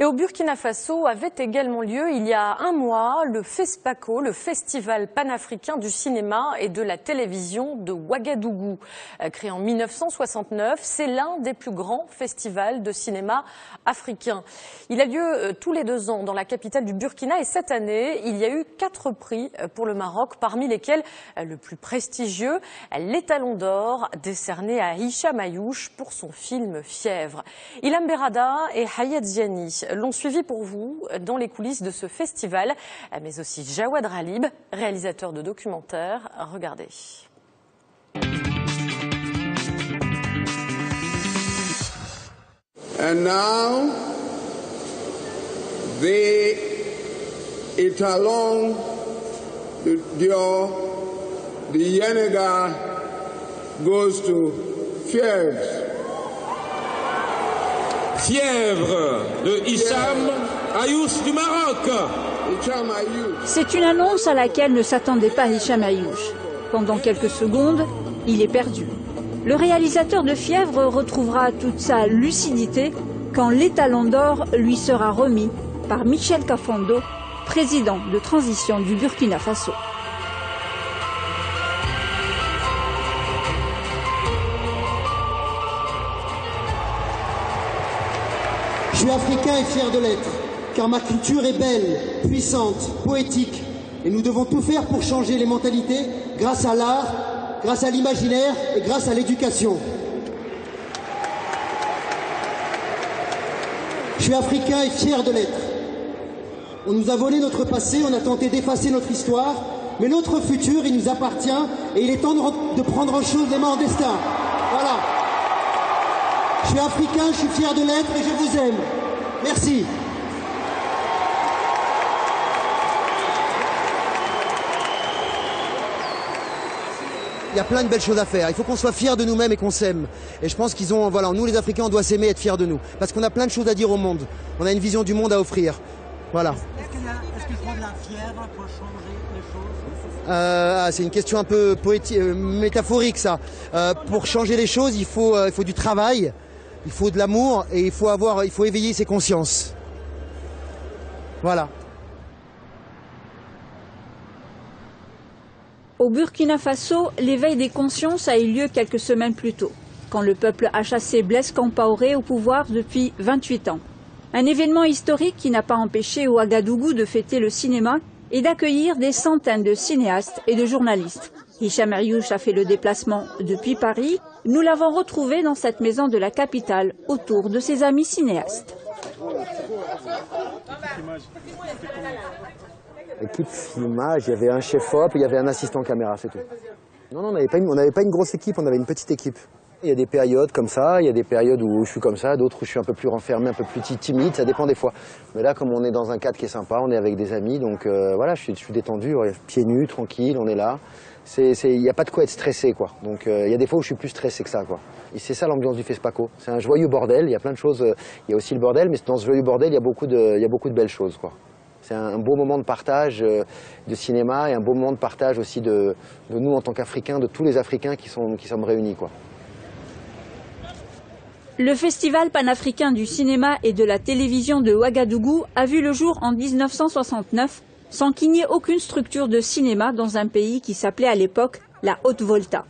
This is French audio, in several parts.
Et au Burkina Faso avait également lieu il y a un mois le FESPACO, le Festival panafricain du cinéma et de la télévision de Ouagadougou. Créé en 1969, c'est l'un des plus grands festivals de cinéma africains. Il a lieu tous les 2 ans dans la capitale du Burkina et cette année, il y a eu 4 prix pour le Maroc, parmi lesquels le plus prestigieux, l'Étalon d'or, décerné à Hicham Ayouch pour son film Fièvre. Ilham Berrada et Hayat Ziani l'ont suivi pour vous dans les coulisses de ce festival, mais aussi Jawad Ralib, réalisateur de documentaires. Regardez. And now, the Étalon d'or, the Yenega goes to Fièvre. Fièvre de Hicham Ayouch du Maroc. C'est une annonce à laquelle ne s'attendait pas Hicham Ayouch. Pendant quelques secondes, il est perdu. Le réalisateur de Fièvre retrouvera toute sa lucidité quand l'Étalon d'or lui sera remis par Michel Kafando, président de transition du Burkina Faso. Je suis africain et fier de l'être, car ma culture est belle, puissante, poétique, et nous devons tout faire pour changer les mentalités grâce à l'art, grâce à l'imaginaire et grâce à l'éducation. Je suis africain et fier de l'être. On nous a volé notre passé, on a tenté d'effacer notre histoire, mais notre futur, il nous appartient et il est temps de prendre en chose les mains en destin. Voilà. Je suis africain, je suis fier de l'être et je vous aime. Merci. Il y a plein de belles choses à faire. Il faut qu'on soit fiers de nous-mêmes et qu'on s'aime. Et je pense qu'ils ont, voilà, nous les Africains, on doit s'aimer et être fiers de nous. Parce qu'on a plein de choses à dire au monde. On a une vision du monde à offrir. Voilà. Est-ce qu'il faut de la fièvre pour changer les choses? C'est une question un peu poétique, métaphorique ça. Pour changer les choses, il faut du travail, il faut de l'amour et il faut éveiller ses consciences. Voilà. Au Burkina Faso, l'éveil des consciences a eu lieu quelques semaines plus tôt, quand le peuple a chassé Blaise Compaoré au pouvoir depuis 28 ans. Un événement historique qui n'a pas empêché Ouagadougou de fêter le cinéma et d'accueillir des centaines de cinéastes et de journalistes. Hicham Ayouch a fait le déplacement depuis Paris. Nous l'avons retrouvé dans cette maison de la capitale, autour de ses amis cinéastes. Équipe filmage, il y avait un chef-op, il y avait un assistant caméra, c'est tout. Non, on n'avait pas une grosse équipe, on avait une petite équipe. Il y a des périodes comme ça, il y a des périodes où je suis comme ça, d'autres où je suis un peu plus renfermé, un peu plus timide, ça dépend des fois. Mais là, comme on est dans un cadre qui est sympa, on est avec des amis, donc voilà, je suis détendu, pieds nus, tranquille, on est là. Il n'y a pas de quoi être stressé, quoi. Donc il y a des fois où je suis plus stressé que ça, quoi. Et c'est ça l'ambiance du FESPACO. C'est un joyeux bordel, il y a plein de choses, il y a aussi le bordel, mais dans ce joyeux bordel, il y a beaucoup de belles choses, quoi. C'est un beau moment de partage de cinéma et un beau moment de partage aussi de nous en tant qu'Africains, de tous les Africains qui sommes réunis, quoi. Le Festival panafricain du cinéma et de la télévision de Ouagadougou a vu le jour en 1969 sans qu'il n'y ait aucune structure de cinéma dans un pays qui s'appelait à l'époque la Haute-Volta.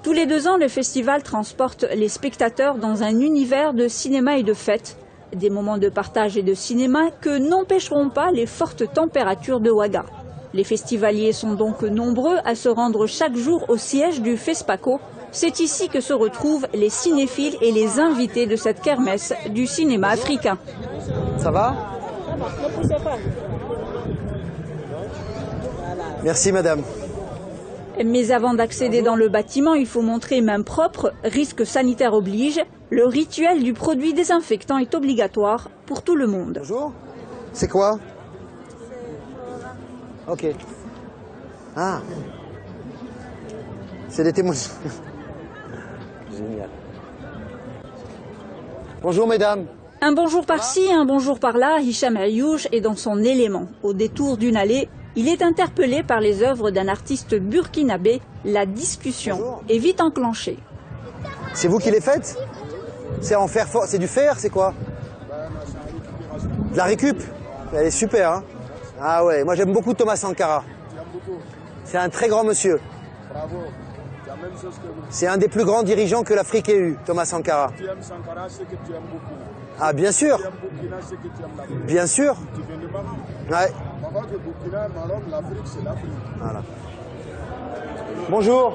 Tous les 2 ans, le festival transporte les spectateurs dans un univers de cinéma et de fêtes. Des moments de partage et de cinéma que n'empêcheront pas les fortes températures de Ouaga. Les festivaliers sont donc nombreux à se rendre chaque jour au siège du FESPACO. C'est ici que se retrouvent les cinéphiles et les invités de cette kermesse du cinéma africain. Ça va? Merci madame. Mais avant d'accéder dans le bâtiment, il faut montrer main propre, risque sanitaire oblige. Le rituel du produit désinfectant est obligatoire pour tout le monde. Bonjour. C'est quoi? Ok. Ah. C'est des témoins. Génial. Bonjour mesdames. Un bonjour par-ci, un bonjour par-là, Hicham Ayouch est dans son élément. Au détour d'une allée, il est interpellé par les œuvres d'un artiste burkinabé. La discussion est vite enclenchée. C'est vous qui les faites? C'est en fer fort, c'est du fer, c'est quoi? De la récup? Elle est super, hein? Ah ouais, moi j'aime beaucoup Thomas Sankara. C'est un très grand monsieur. Bravo. C'est la même chose que vous. C'est un des plus grands dirigeants que l'Afrique ait eu, Thomas Sankara. Tu aimes Sankara, c'est que tu aimes beaucoup. Ah bien sûr, Tu aimes Burkina, c'est que tu aimes l'Afrique. bien sûr. Tu viens de Maroc. Ouais, Maroc et Burkina, Maroc, l'Afrique, c'est l'Afrique. voilà. Bonjour.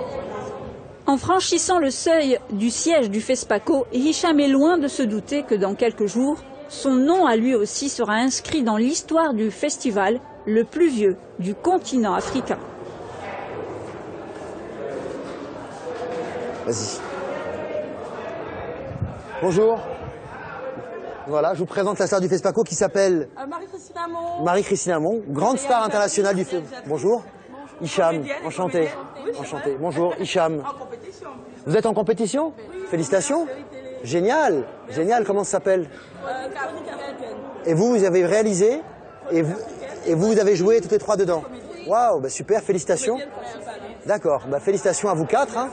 En franchissant le seuil du siège du FESPACO, Hicham est loin de se douter que dans quelques jours, son nom à lui aussi sera inscrit dans l'histoire du festival le plus vieux du continent africain. Vas-y. Bonjour. Voilà, je vous présente la star du FESPACO qui s'appelle Marie-Christine Amon. Marie-Christine Amon, grande star internationale du FESPACO. Bonjour. Hicham, enchanté. Enchanté. Bonjour, Hicham. En compétition. Vous êtes en compétition? Félicitations. Génial. Génial, comment ça s'appelle? Et vous avez réalisé et vous avez joué toutes les trois dedans? Waouh, bah super, félicitations. D'accord, bah félicitations à vous quatre. Hein.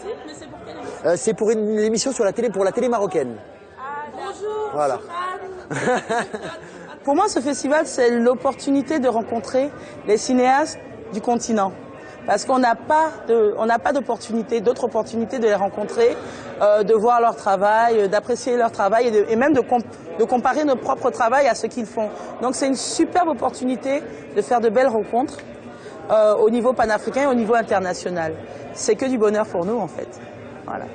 C'est pour une émission sur la télé, pour la télé marocaine. Bonjour. Voilà. Pour moi, ce festival, c'est l'opportunité de rencontrer les cinéastes du continent. Parce qu'on n'a pas d'autre opportunité de les rencontrer, de voir leur travail, d'apprécier leur travail et même de comparer notre propre travail à ce qu'ils font. Donc c'est une superbe opportunité de faire de belles rencontres au niveau panafricain et au niveau international. C'est que du bonheur pour nous en fait. Voilà.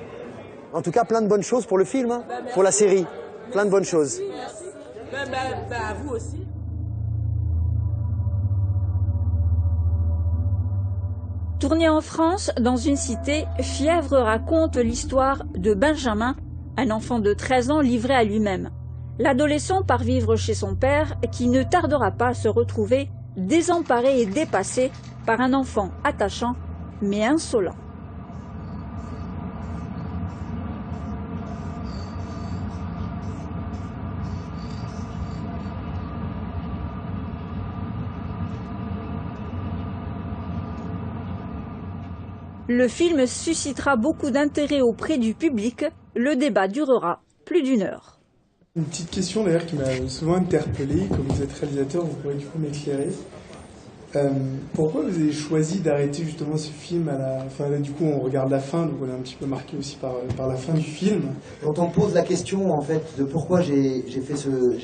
En tout cas, plein de bonnes choses pour le film, hein, pour la série. Plein de bonnes choses. Merci. À vous aussi. Tourné en France, dans une cité, Fièvre raconte l'histoire de Benjamin, un enfant de 13 ans livré à lui-même. L'adolescent part vivre chez son père qui ne tardera pas à se retrouver désemparé et dépassé par un enfant attachant mais insolent. Le film suscitera beaucoup d'intérêt auprès du public. Le débat durera plus d'1 heure. Une petite question d'ailleurs qui m'a souvent interpellé, comme vous êtes réalisateur, vous pourrez du coup m'éclairer. Pourquoi vous avez choisi d'arrêter justement ce film à la fin? Là, du coup, on regarde la fin, donc on est un petit peu marqué aussi par la fin du film. Quand on pose la question en fait de pourquoi j'ai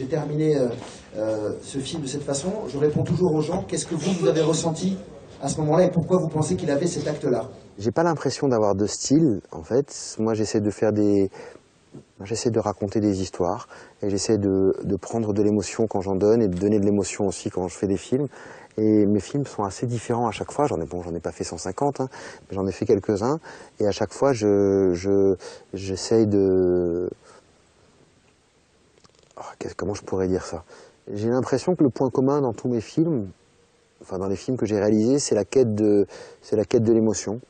terminé ce film de cette façon, je réponds toujours aux gens qu'est-ce que vous avez ressenti à ce moment-là et pourquoi vous pensez qu'il avait cet acte-là? J'ai pas l'impression d'avoir de style en fait. Moi, j'essaie de raconter des histoires et j'essaie de prendre de l'émotion quand j'en donne et de donner de l'émotion aussi quand je fais des films. Et mes films sont assez différents à chaque fois. J'en ai pas fait 150, hein, mais j'en ai fait quelques-uns. Et à chaque fois, j'essaie de... comment je pourrais dire ça? J'ai l'impression que le point commun dans tous mes films, enfin dans les films que j'ai réalisés, c'est la quête de l'émotion.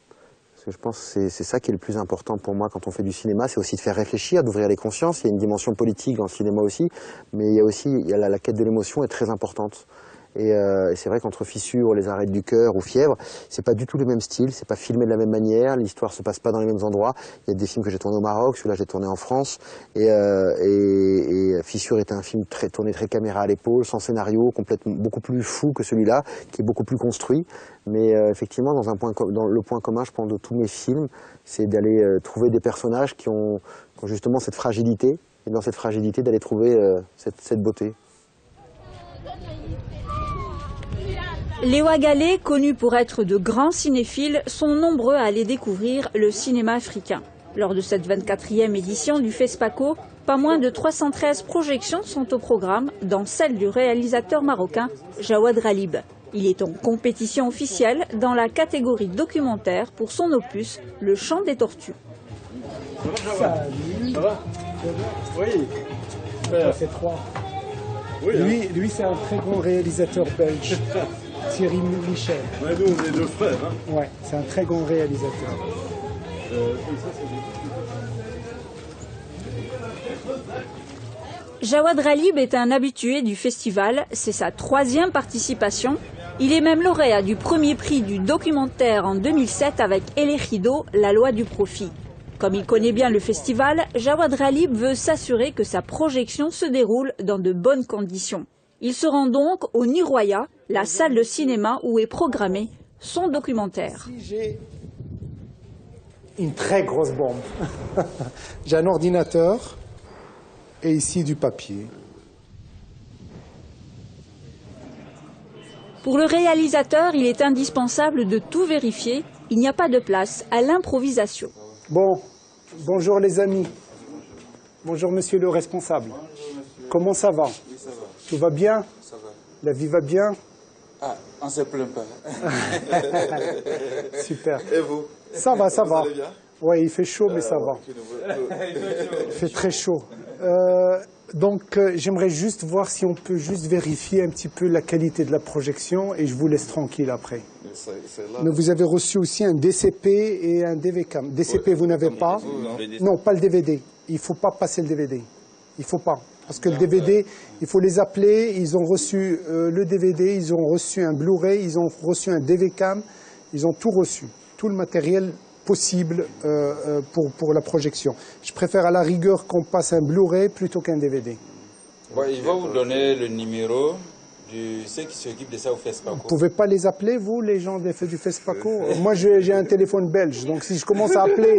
Parce que je pense que c'est ça qui est le plus important pour moi quand on fait du cinéma, c'est aussi de faire réfléchir, d'ouvrir les consciences. Il y a une dimension politique dans le cinéma aussi, mais il y a la quête de l'émotion est très importante. Et c'est vrai qu'entre Fissure, Les Arêtes du Cœur ou Fièvre, c'est pas du tout le même style, c'est pas filmé de la même manière, l'histoire se passe pas dans les mêmes endroits. Il y a des films que j'ai tournés au Maroc, celui-là j'ai tourné en France. Et Fissure était un film tourné très caméra à l'épaule, sans scénario, beaucoup plus fou que celui-là, qui est beaucoup plus construit. Mais effectivement, dans le point commun, je pense, de tous mes films, c'est d'aller trouver des personnages qui ont justement cette fragilité, et dans cette fragilité d'aller trouver cette beauté. Les Ouagalais, connus pour être de grands cinéphiles, sont nombreux à aller découvrir le cinéma africain. Lors de cette 24e édition du FESPACO, pas moins de 313 projections sont au programme, dont celle du réalisateur marocain Jawad Ralib. Il est en compétition officielle dans la catégorie documentaire pour son opus Le Chant des Tortues. Salut. Ça va? Oui. C'est 3. Oui, lui c'est un très grand réalisateur belge. Thierry Michel. Ouais, nous, on est deux frères. Hein. Ouais, c'est un très grand réalisateur. Jawad Ralib est un habitué du festival, c'est sa 3e participation. Il est même lauréat du premier prix du documentaire en 2007 avec El Ejido, La loi du profit. Comme il connaît bien le festival, Jawad Ralib veut s'assurer que sa projection se déroule dans de bonnes conditions. Il se rend donc au Niroya, la salle de cinéma où est programmé son documentaire. Ici, j'ai une très grosse bombe. J'ai un ordinateur et ici du papier. Pour le réalisateur, il est indispensable de tout vérifier. Il n'y a pas de place à l'improvisation. Bon, bonjour les amis. Bonjour monsieur le responsable. Comment ça va? Oui, ça va. Tout va bien? Ça va. La vie va bien? Ah, on ne se plaint pas. Super. Et vous? Ça va, ça vous va. allez bien? Oui, il fait chaud, mais ça va. Il fait très chaud. Donc, j'aimerais juste voir si on peut juste vérifier un petit peu la qualité de la projection et je vous laisse tranquille après. Mais vous avez reçu aussi un DCP et un DVCAM. DCP, vous n'avez pas? Non, pas le DVD. Il ne faut pas passer le DVD. Il ne faut pas. Parce que le DVD, il faut les appeler. Ils ont reçu le DVD, ils ont reçu un Blu-ray, ils ont reçu un DVCAM. Ils ont tout reçu. Tout le matériel possible pour la projection. Je préfère à la rigueur qu'on passe un Blu-ray plutôt qu'un DVD. Bon, il va vous donner le numéro de ceux qui s'occupent de ça au FESPACO. Vous ne pouvez pas les appeler, vous, les gens du FESPACO? Moi, j'ai un téléphone belge, donc si je commence à appeler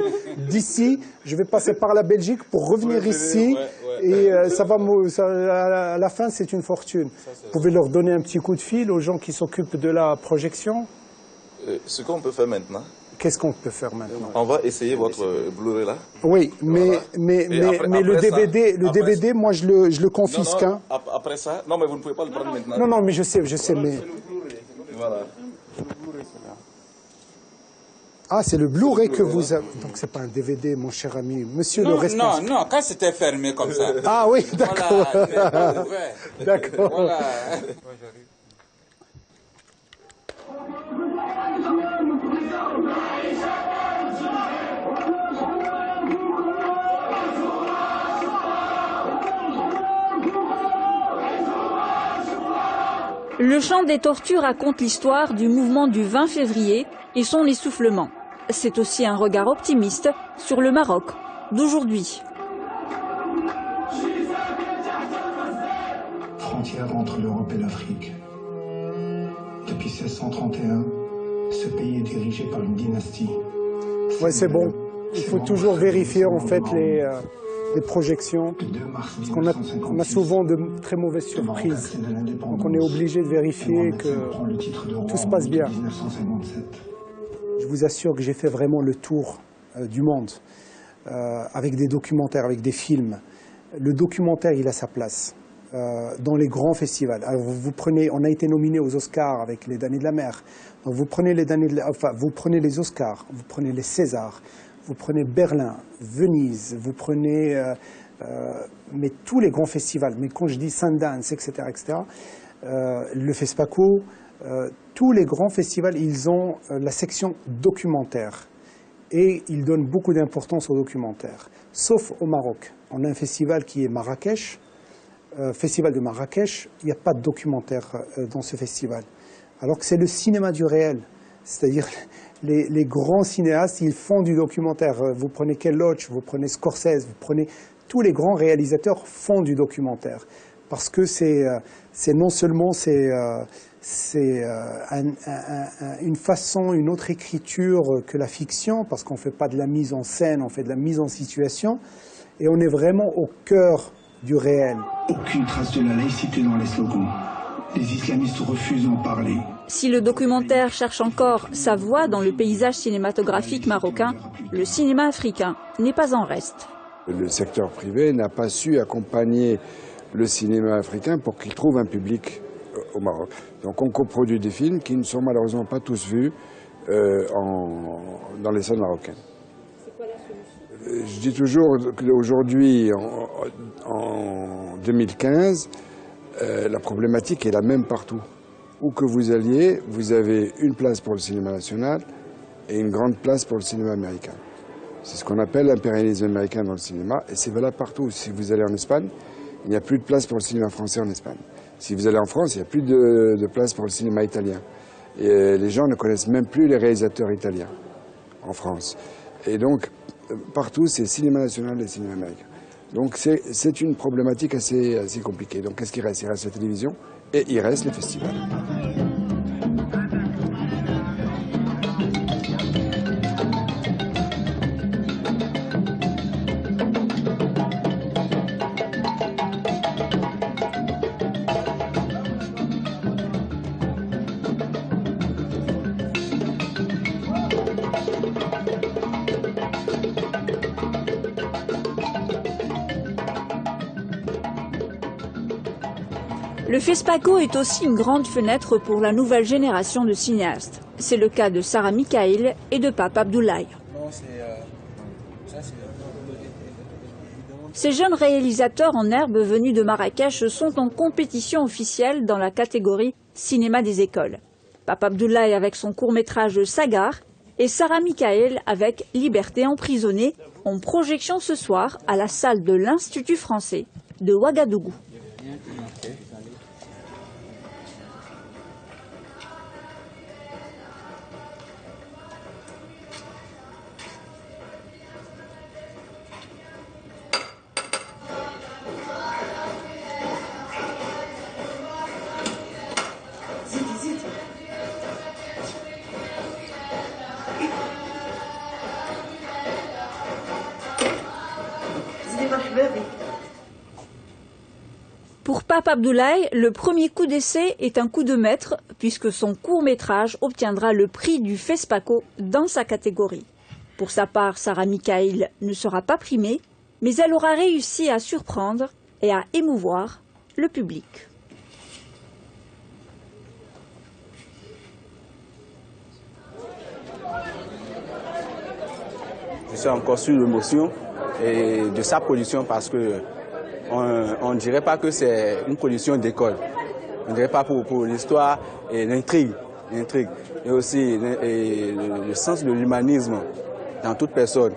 d'ici, je vais passer par la Belgique pour revenir ici, et ça va à la fin, c'est une fortune. Vous pouvez leur donner un petit coup de fil aux gens qui s'occupent de la projection? Ce qu'on peut faire maintenant. Qu'est-ce qu'on peut faire maintenant? On va essayer votre Blu-ray là. Oui, mais le DVD, DVD, moi je le confisque. Non, après ça, non mais vous ne pouvez pas le prendre maintenant. Non, mais je sais, mais... Voilà. Ah, c'est le Blu-ray que vous avez... Donc c'est pas un DVD, mon cher ami. Monsieur le responsable... Non, quand c'était fermé comme ça. Ah oui, d'accord. Voilà, d'accord. Voilà. Le chant des tortues raconte l'histoire du mouvement du 20 février et son essoufflement. C'est aussi un regard optimiste sur le Maroc d'aujourd'hui. Frontière entre l'Europe et l'Afrique. Depuis 1631, ce pays est dirigé par une dynastie. Oui, c'est bon. Il faut toujours vérifier en fait les projections, parce qu'on a souvent de très mauvaises surprises. Donc on est obligé de vérifier que tout se passe bien. Je vous assure que j'ai fait vraiment le tour du monde, avec des documentaires, avec des films. Le documentaire, il a sa place dans les grands festivals. Alors vous prenez, on a été nominé aux Oscars avec Les Damnés de la Mer. Donc vous prenez vous prenez les Oscars, vous prenez les Césars, vous prenez Berlin, Venise, vous prenez mais tous les grands festivals. Mais quand je dis Sundance, etc., le FESPACO, tous les grands festivals, ils ont la section documentaire. Et ils donnent beaucoup d'importance aux documentaires. Sauf au Maroc. On a un festival qui est Marrakech. Festival de Marrakech, il n'y a pas de documentaire dans ce festival. Alors que c'est le cinéma du réel. C'est-à-dire les grands cinéastes, ils font du documentaire. Vous prenez Ken Loach, vous prenez Scorsese, vous prenez... Tous les grands réalisateurs font du documentaire. Parce que c'est non seulement une façon, une autre écriture que la fiction, parce qu'on ne fait pas de la mise en scène, on fait de la mise en situation, et on est vraiment au cœur du réel. Aucune trace de la laïcité dans les slogans. Les islamistes refusent d'en parler. Si le documentaire cherche encore sa voie dans le paysage cinématographique marocain, le cinéma africain n'est pas en reste. Le secteur privé n'a pas su accompagner le cinéma africain pour qu'il trouve un public au Maroc. Donc on coproduit des films qui ne sont malheureusement pas tous vus dans les salles marocaines. C'est quoi la solution? Je dis toujours qu'aujourd'hui, en 2015, la problématique est la même partout. Où que vous alliez, vous avez une place pour le cinéma national et une grande place pour le cinéma américain. C'est ce qu'on appelle l'impérialisme américain dans le cinéma, et c'est valable partout. Si vous allez en Espagne, il n'y a plus de place pour le cinéma français en Espagne. Si vous allez en France, il n'y a plus de place pour le cinéma italien. Et les gens ne connaissent même plus les réalisateurs italiens en France. Et donc, partout, c'est cinéma national et cinéma américain. Donc c'est une problématique assez compliquée. Donc qu'est-ce qui reste? Il reste la télévision et il reste les festivals. Le FESPACO est aussi une grande fenêtre pour la nouvelle génération de cinéastes. C'est le cas de Sarah Mikhail et de Pape Abdoulaye. Ces jeunes réalisateurs en herbe venus de Marrakech sont en compétition officielle dans la catégorie cinéma des écoles. Pape Abdoulaye avec son court-métrage Sagar et Sarah Mikhail avec Liberté emprisonnée en projection ce soir à la salle de l'Institut français de Ouagadougou. Pour Pape Abdoulaye, le premier coup d'essai est un coup de maître puisque son court-métrage obtiendra le prix du FESPACO dans sa catégorie. Pour sa part, Sarah Mikhail ne sera pas primée, mais elle aura réussi à surprendre et à émouvoir le public. Je suis encore sur l'émotion et de sa production parce que on ne dirait pas que c'est une production d'école. On ne dirait pas pour l'histoire et l'intrigue. Et aussi le sens de l'humanisme dans toute personne.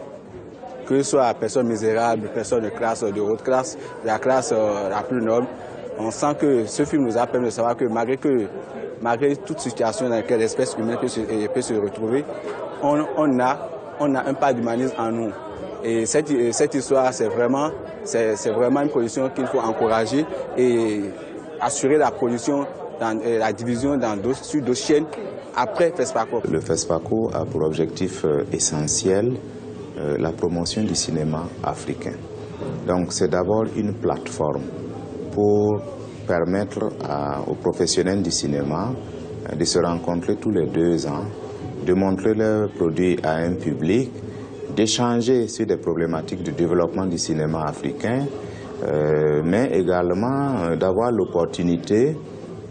Que ce soit personne misérable, personne de classe, de haute classe, de la classe la plus noble. On sent que ce film nous a permis de savoir que malgré toute situation dans laquelle l'espèce humaine peut se retrouver, on a un pas d'humanisme en nous. Et cette histoire, c'est vraiment une production qu'il faut encourager et assurer la production, la division sur d'autres chaînes après FESPACO. Le FESPACO a pour objectif essentiel la promotion du cinéma africain. Donc c'est d'abord une plateforme pour permettre aux professionnels du cinéma de se rencontrer tous les 2 ans, de montrer leurs produits à un public, d'échanger sur des problématiques de développement du cinéma africain, mais également d'avoir l'opportunité,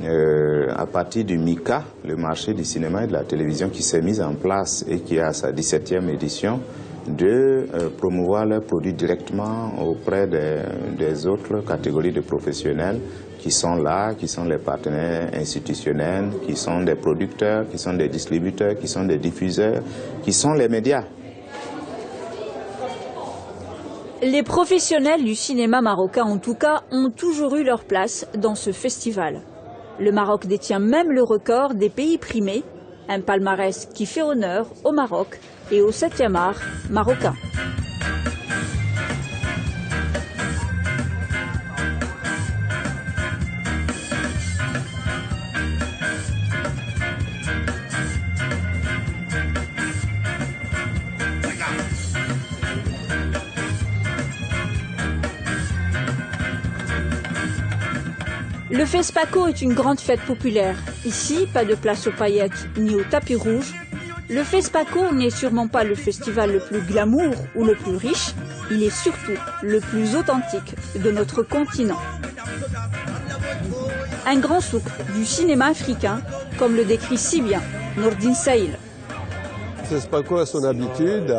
à partir du MICA, le marché du cinéma et de la télévision qui s'est mis en place et qui a sa 17e édition, de promouvoir leurs produits directement auprès des autres catégories de professionnels qui sont là, qui sont les partenaires institutionnels, qui sont des producteurs, qui sont des distributeurs, qui sont des diffuseurs, qui sont les médias. Les professionnels du cinéma marocain, en tout cas, ont toujours eu leur place dans ce festival. Le Maroc détient même le record des pays primés, un palmarès qui fait honneur au Maroc et au 7e art marocain. Le FESPACO est une grande fête populaire. Ici, pas de place aux paillettes ni au tapis rouge. Le FESPACO n'est sûrement pas le festival le plus glamour ou le plus riche. Il est surtout le plus authentique de notre continent. Un grand souk du cinéma africain, comme le décrit si bien Nourdine Saïl. FESPACO a son habitude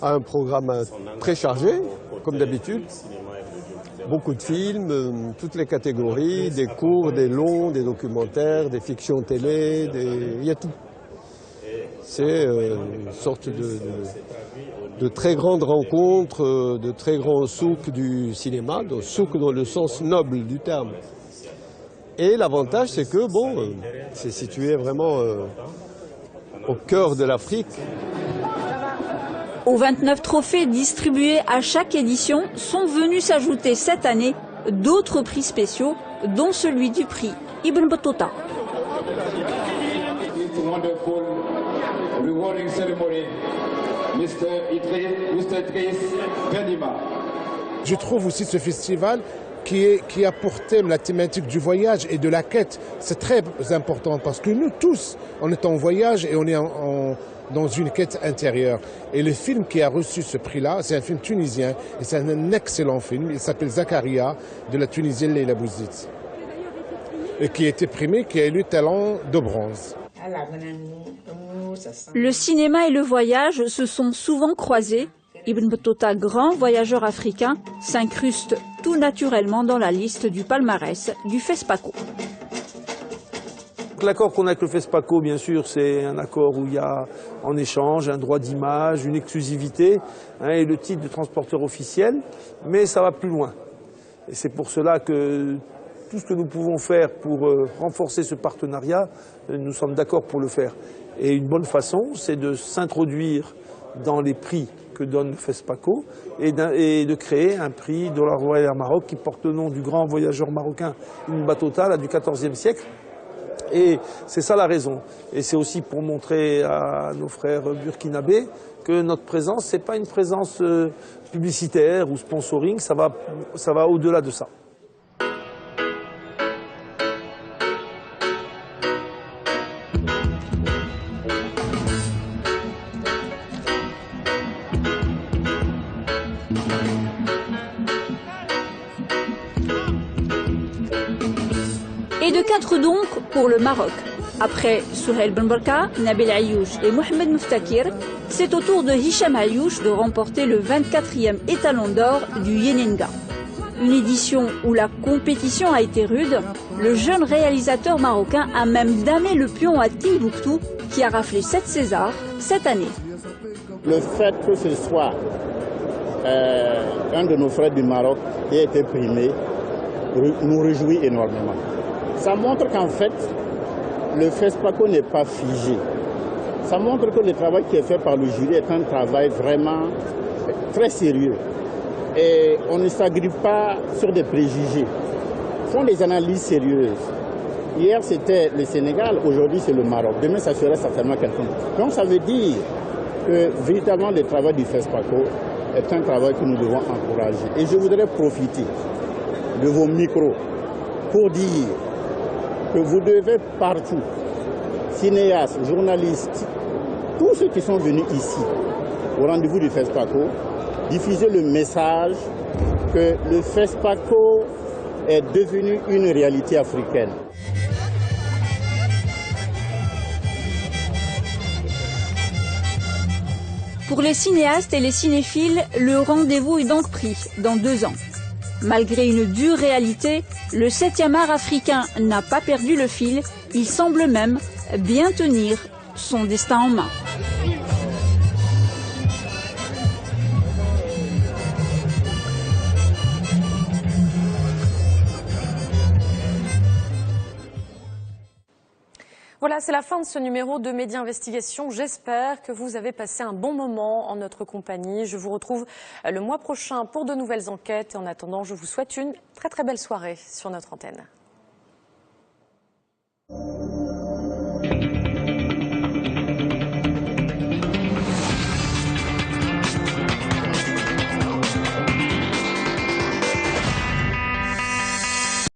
à un programme très chargé, comme d'habitude. Beaucoup de films, toutes les catégories, des courts, des longs, des documentaires, des fictions télé, il y a tout. C'est une sorte de très grande rencontre, de très grands souks du cinéma, de souks dans le sens noble du terme. Et l'avantage, c'est que, bon, c'est situé vraiment au cœur de l'Afrique. Aux 29 trophées distribués à chaque édition sont venus s'ajouter cette année d'autres prix spéciaux, dont celui du prix Ibn Battuta. Je trouve aussi ce festival qui a pour thème la thématique du voyage et de la quête. C'est très important parce que nous tous, on est en voyage et on est dans une quête intérieure. Et le film qui a reçu ce prix-là, c'est un film tunisien et c'est un excellent film. Il s'appelle Zakaria de la Tunisienne Leila Bouzid. Et qui a été primé, qui a eu le talent de bronze. Le cinéma et le voyage se sont souvent croisés. Ibn Battuta, grand voyageur africain, s'incruste tout naturellement dans la liste du palmarès du FESPACO. L'accord qu'on a avec le FESPACO, bien sûr, c'est un accord où il y a en échange un droit d'image, une exclusivité et le titre de transporteur officiel, mais ça va plus loin. Et c'est pour cela que tout ce que nous pouvons faire pour renforcer ce partenariat, nous sommes d'accord pour le faire. Et une bonne façon, c'est de s'introduire dans les prix que donne le FESPACO et de créer un prix de la Royal Air Maroc qui porte le nom du grand voyageur marocain Ibn Battuta du XIVe siècle. Et c'est ça la raison. Et c'est aussi pour montrer à nos frères burkinabés que notre présence, ce n'est pas une présence publicitaire ou sponsoring, ça va au-delà de ça. Et de 4 donc pour le Maroc. Après Souheil Ben Barka, Nabil Ayouch et Mohamed Mouftakir, c'est au tour de Hicham Ayouch de remporter le 24e étalon d'or du Yenenga. Une édition où la compétition a été rude, le jeune réalisateur marocain a même damé le pion à Timbuktu qui a raflé 7 Césars cette année. Le fait que ce soit un de nos frères du Maroc qui a été primé nous réjouit énormément. Ça montre qu'en fait, le FESPACO n'est pas figé. Ça montre que le travail qui est fait par le jury est un travail vraiment très sérieux. Et on ne s'agrippe pas sur des préjugés. Ils font des analyses sérieuses. Hier, c'était le Sénégal, aujourd'hui, c'est le Maroc. Demain, ça sera certainement quelqu'un. Donc, ça veut dire que, véritablement, le travail du FESPACO est un travail que nous devons encourager. Et je voudrais profiter de vos micros pour dire que vous devez partout, cinéastes, journalistes, tous ceux qui sont venus ici, au rendez-vous du FESPACO, diffuser le message que le FESPACO est devenu une réalité africaine. Pour les cinéastes et les cinéphiles, le rendez-vous est donc pris dans 2 ans. Malgré une dure réalité, le 7e art africain n'a pas perdu le fil, il semble même bien tenir son destin en main. Voilà, c'est la fin de ce numéro de Média Investigation. J'espère que vous avez passé un bon moment en notre compagnie. Je vous retrouve le mois prochain pour de nouvelles enquêtes. Et en attendant, je vous souhaite une très belle soirée sur notre antenne.